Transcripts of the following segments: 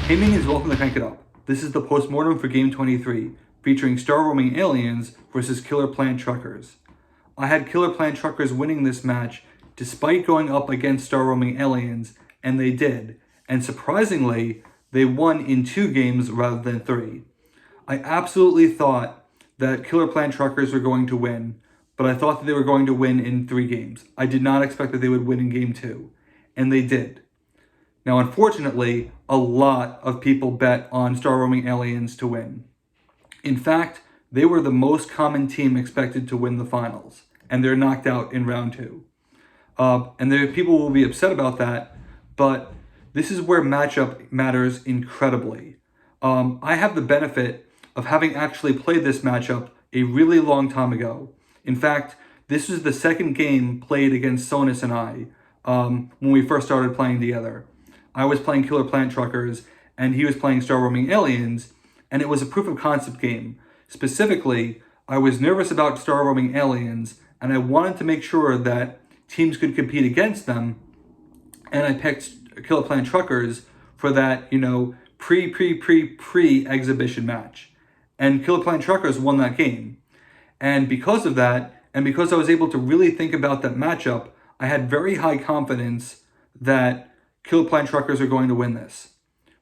Hey minions, welcome to Crank It Up. This is the Postmortem for Game 23, featuring Star Roaming Aliens versus Killer Plant Truckers. I had Killer Plant Truckers winning this match despite going up against Star Roaming Aliens, and they did. And surprisingly, they won in 2 games rather than 3. I absolutely thought that Killer Plant Truckers were going to win, but I thought that they were going to win in 3 games. I did not expect that they would win in Game 2, and they did. Now, unfortunately, a lot of people bet on Star Roaming Aliens to win. In fact, they were the most common team expected to win the finals, and they're knocked out in round 2. And people will be upset about that, but this is where matchup matters incredibly. I have the benefit of having actually played this matchup a really long time ago. In fact, this was the second game played against Smashness and I when we first started playing together. I was playing Killer Plant Truckers, and he was playing Star Roaming Aliens, and it was a proof of concept game. Specifically, I was nervous about Star Roaming Aliens, and I wanted to make sure that teams could compete against them, and I picked Killer Plant Truckers for that, pre-exhibition match. And Killer Plant Truckers won that game. And because of that, and because I was able to really think about that matchup, I had very high confidence that Killer Plant Truckers are going to win this.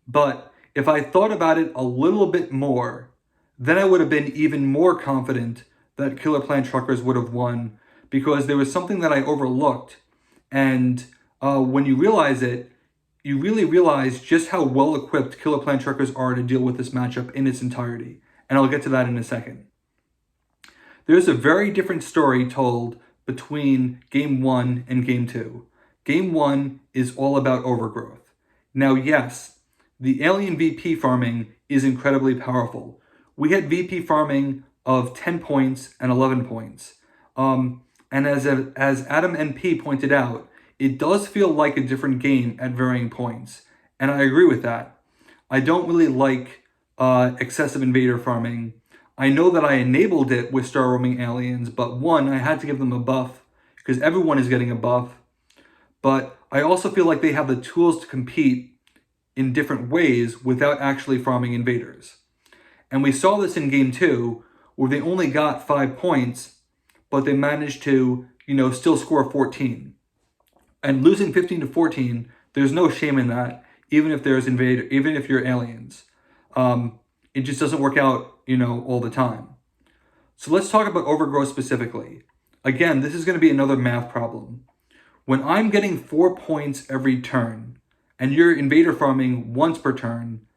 But if I thought about it a little bit more, then I would have been even more confident that Killer Plant Truckers would have won, because there was something that I overlooked. And when you realize it, you really realize just how well equipped Killer Plant Truckers are to deal with this matchup in its entirety. And I'll get to that in a second. There's a very different story told between Game 1 and Game 2. Game 1 is all about overgrowth. Now, yes, the alien VP farming is incredibly powerful. We had VP farming of 10 points and 11 points. And as Adam NP pointed out, it does feel like a different game at varying points. And I agree with that. I don't really like excessive invader farming. I know that I enabled it with Star Roaming Aliens, but one, I had to give them a buff because everyone is getting a buff. But I also feel like they have the tools to compete in different ways without actually farming invaders. And we saw this in Game 2, where they only got 5 points, but they managed to, still score 14. And losing 15 to 14, there's no shame in that, even if you're aliens. It just doesn't work out, all the time. So let's talk about overgrowth specifically. Again, this is going to be another math problem. When I'm getting 4 points every turn, and you're invader farming once per turn,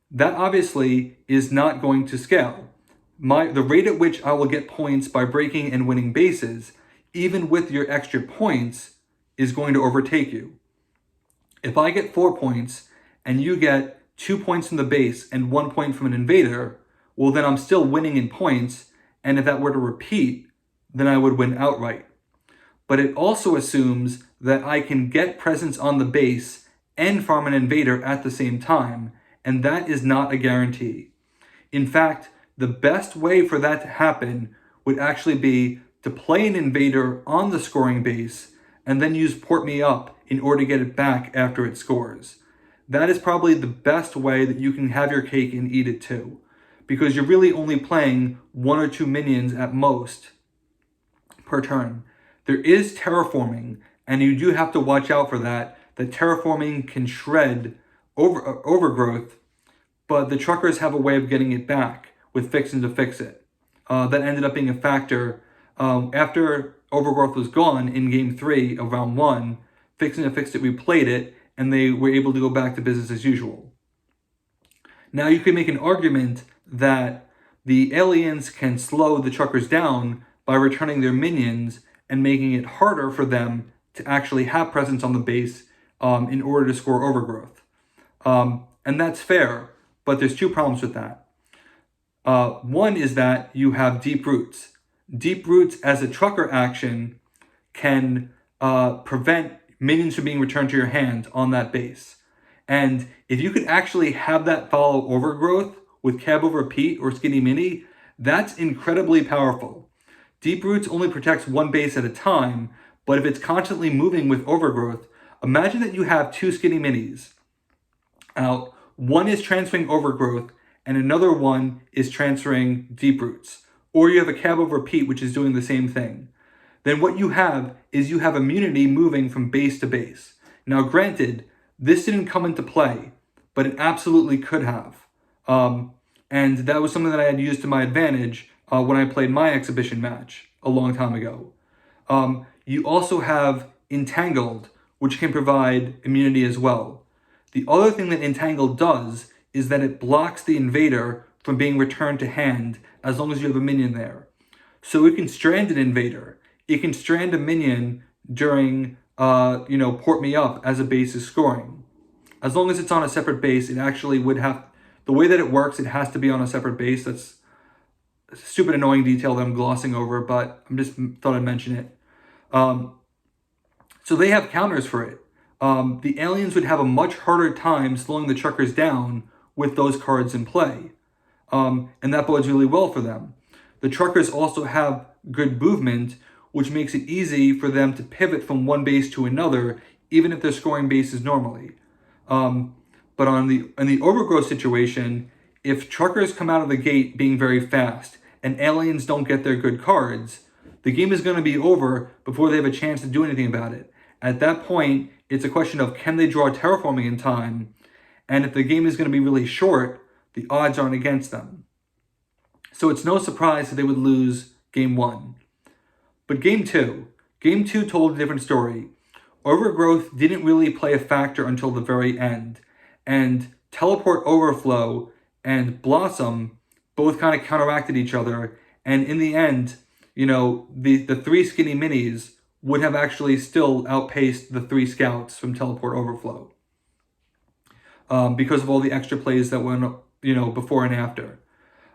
that obviously is not going to scale. The rate at which I will get points by breaking and winning bases, even with your extra points, is going to overtake you. If I get 4 points, and you get 2 points from the base and 1 point from an invader, well then I'm still winning in points, and if that were to repeat, then I would win outright. But it also assumes that I can get presence on the base and farm an invader at the same time, and that is not a guarantee. In fact, the best way for that to happen would actually be to play an invader on the scoring base and then use Port Me Up in order to get it back after it scores. That is probably the best way that you can have your cake and eat it too, because you're really only playing 1 or 2 minions at most per turn. There is terraforming, and you do have to watch out for that. The terraforming can shred overgrowth, but the truckers have a way of getting it back with fixing to fix it. That ended up being a factor. After overgrowth was gone in Game 3 of Round 1, fixing to fix it replayed it, and they were able to go back to business as usual. Now you can make an argument that the aliens can slow the truckers down by returning their minions and making it harder for them to actually have presence on the base in order to score overgrowth. And that's fair, but there's 2 problems with that. One is that you have deep roots. Deep roots as a trucker action can prevent minions from being returned to your hand on that base. And if you could actually have that follow overgrowth with Cab Over Pete or Skinny Mini, that's incredibly powerful. Deep Roots only protects one base at a time, but if it's constantly moving with overgrowth, imagine that you have 2 Skinny Minis out, one is transferring Overgrowth, and another one is transferring Deep Roots. Or you have a Cab Over Pete, which is doing the same thing. Then what you have is you have immunity moving from base to base. Now, granted, this didn't come into play, but it absolutely could have. And that was something that I had used to my advantage when I played my exhibition match a long time ago. You also have Entangled, which can provide immunity as well. The other thing that Entangled does is that it blocks the invader from being returned to hand as long as you have a minion there. So it can strand an invader. It can strand a minion during, Port Me Up as a base is scoring. As long as it's on a separate base, it actually would have, the way that it works, it has to be on a separate base. That's a stupid annoying detail that I'm glossing over, but I just thought I'd mention it. So they have counters for it. The aliens would have a much harder time slowing the truckers down with those cards in play. And that bodes really well for them. The truckers also have good movement, which makes it easy for them to pivot from one base to another, even if they're scoring bases normally. But in the Overgrowth situation, if truckers come out of the gate being very fast and aliens don't get their good cards, the game is going to be over before they have a chance to do anything about it. At that point, it's a question of can they draw terraforming in time, and if the game is going to be really short, the odds aren't against them. So it's no surprise that they would lose game 1. But game 2 told a different story. Overgrowth didn't really play a factor until the very end, and Teleport Overflow and Blossom both kind of counteracted each other, and in the end, the 3 skinny minis would have actually still outpaced the 3 scouts from Teleport Overflow because of all the extra plays that went, before and after.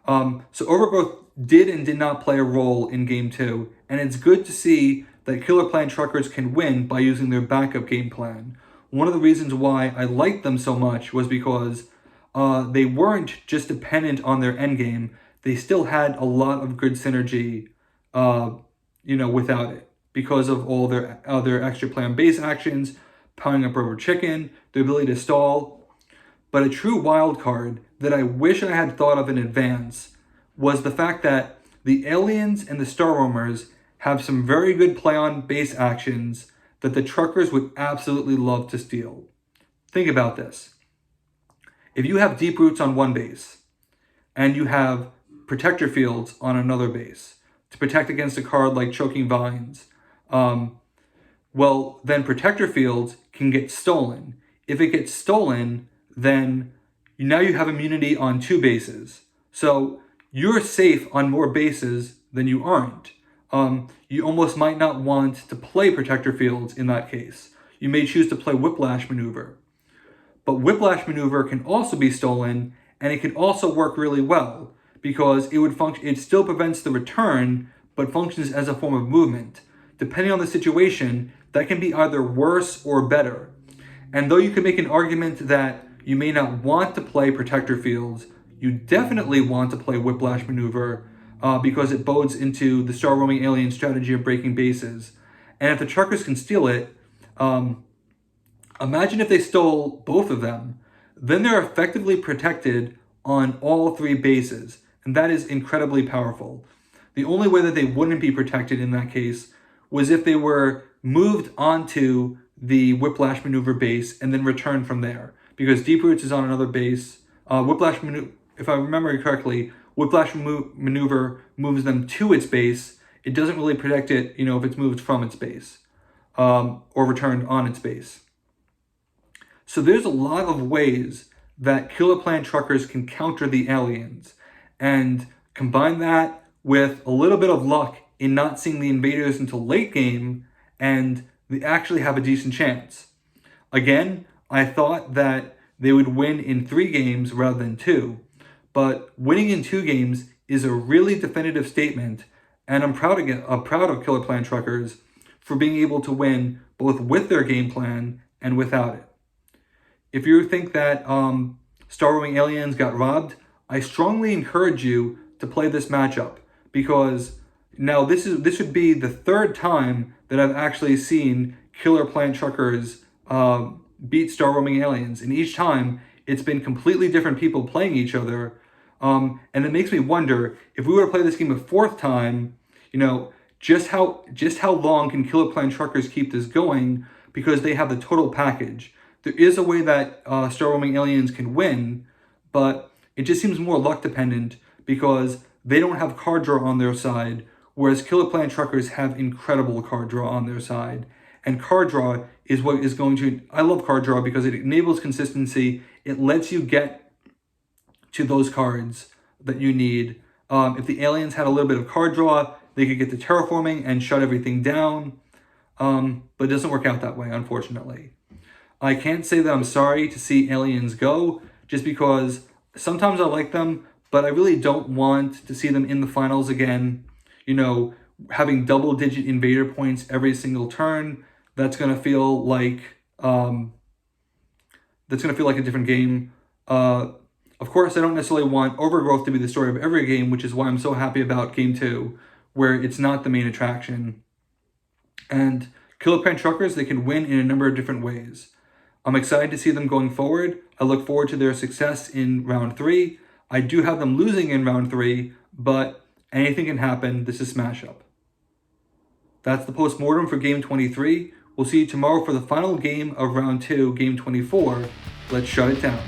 So Overgrowth did and did not play a role in game 2, and it's good to see that Killer Plan Truckers can win by using their backup game plan. One of the reasons why I liked them so much was because they weren't just dependent on their endgame. They still had a lot of good synergy, without it, because of all their other extra play on base actions, powering up Rubber Chicken, the ability to stall. But a true wild card that I wish I had thought of in advance was the fact that the aliens and the Star Roamers have some very good play on base actions that the truckers would absolutely love to steal. Think about this. If you have Deep Roots on one base, and you have Protector Fields on another base to protect against a card like Choking Vines, then Protector Fields can get stolen. If it gets stolen, then now you have immunity on 2 bases. So you're safe on more bases than you aren't. You almost might not want to play Protector Fields in that case. You may choose to play Whiplash Maneuver. But Whiplash Maneuver can also be stolen, and it can also work really well because it still prevents the return, but functions as a form of movement. Depending on the situation, that can be either worse or better. And though you can make an argument that you may not want to play Protector Fields, you definitely want to play Whiplash Maneuver because it bodes into the Star Roaming Alien strategy of breaking bases. And if the truckers can steal it, imagine if they stole both of them. Then they're effectively protected on all 3 bases, and that is incredibly powerful. The only way that they wouldn't be protected in that case was if they were moved onto the Whiplash Maneuver base and then returned from there, because Deep Roots is on another base. Whiplash Maneuver, if I remember correctly, Whiplash Maneuver moves them to its base. It doesn't really protect it, if it's moved from its base or returned on its base. So there's a lot of ways that Killer Plan Truckers can counter the aliens, and combine that with a little bit of luck in not seeing the invaders until late game, and they actually have a decent chance. Again, I thought that they would win in 3 games rather than 2, but winning in 2 games is a really definitive statement, and I'm proud of Killer Plan Truckers for being able to win both with their game plan and without it. If you think that Star Roaming Aliens got robbed, I strongly encourage you to play this matchup, because now this would be the 3rd time that I've actually seen Killer Plan Truckers beat Star Roaming Aliens, and each time it's been completely different people playing each other. And it makes me wonder, if we were to play this game a fourth time, just how long can Killer Clan Truckers keep this going, because they have the total package. There is a way that Star Roaming Aliens can win, but it just seems more luck dependent because they don't have card draw on their side, whereas Killer Clan Truckers have incredible card draw on their side. And card draw is what is going to... I love card draw because it enables consistency. It lets you get to those cards that you need. If the aliens had a little bit of card draw, they could get to terraforming and shut everything down. But it doesn't work out that way, unfortunately. I can't say that I'm sorry to see aliens go, just because sometimes I like them, but I really don't want to see them in the finals again. Having double-digit invader points every single turn, that's gonna feel like a different game. Of course, I don't necessarily want Overgrowth to be the story of every game, which is why I'm so happy about Game 2, where it's not the main attraction. And Killer Clan Truckers, they can win in a number of different ways. I'm excited to see them going forward. I look forward to their success in round 3. I do have them losing in round 3, but anything can happen. This is Smash Up. That's the postmortem for Game 23. We'll see you tomorrow for the final game of round 2, Game 24. Let's shut it down.